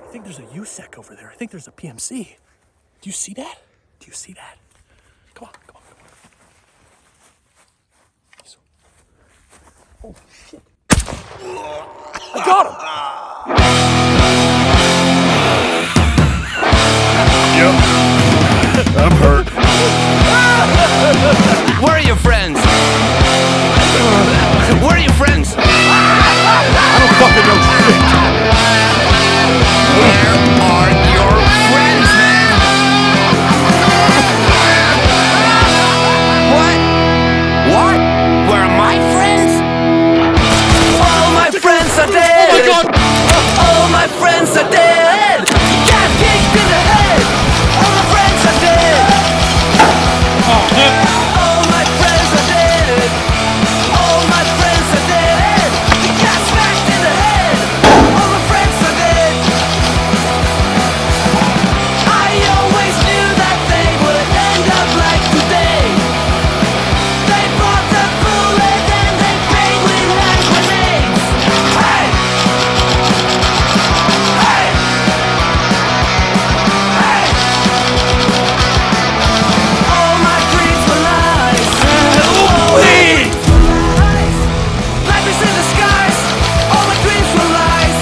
I think there's a USEC over there. I think there's a PMC. Do you see that? Do you see that? Come on, come on, come on. Holy shit. I got him! Yep. I'm hurt. Where are your friends? Where are your friends? I don't fucking know shit. Where are your friends, man? What? What? Where are my friends? All my friends are dead. Oh my god! All my friends are dead. Got kicked in the head. All my friends are dead. Oh, man. All my friends are dead. All my friends are dead. Got smacked in the head. All my friends are dead. I always knew that they would end up like today. They bought the bullet and they paid with hand grenades. Hey! Hey! Hey! All my dreams were lies. Please! Nightmares in the skies. All my dreams were lies.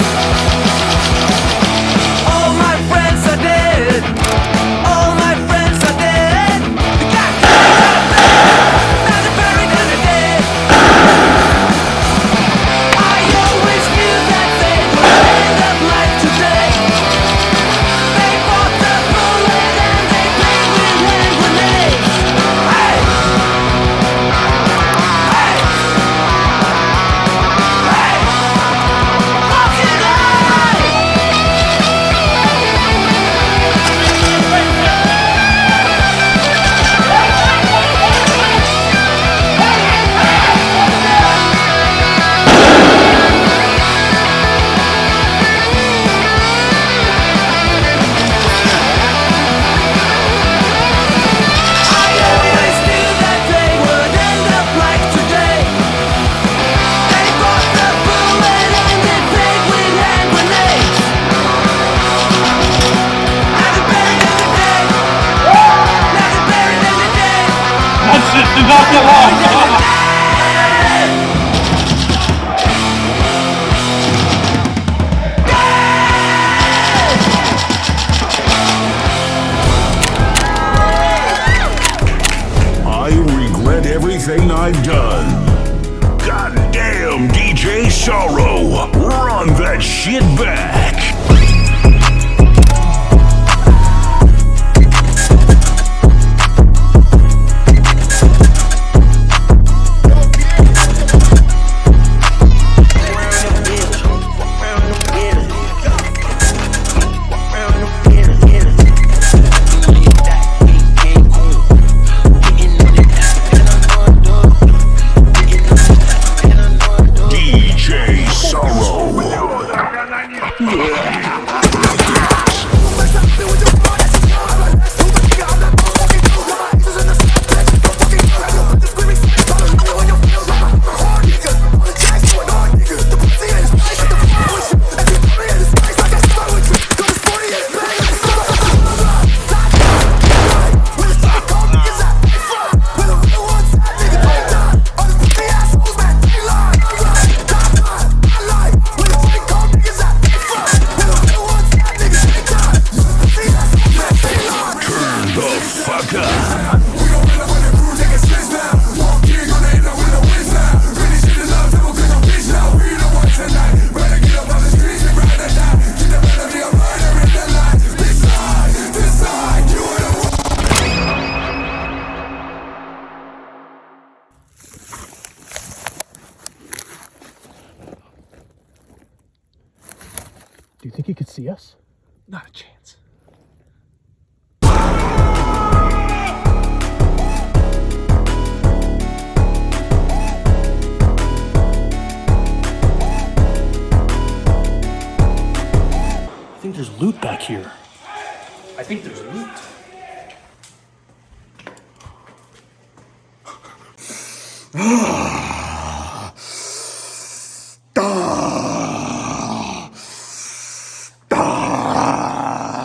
All my friends are dead. All my friends are dead. They got killed. Now they're buried in the dead. I always knew that they would end up like today. They bought the bullet and they played with hand grenades. Hey! Hey! Hey! Fucking I always knew that they would end up like today. They bought the bullet and they played with hand grenades. Now they're buried in the dead. Now they're buried in the dead. That shit did not get long. I regret everything I've done. Goddamn, DJ Sorrow. Run that shit back. DJ Sorrow. Turn the fuck up. Do you think he could see us? Not a chance. I think there's loot back here. I think there's loot.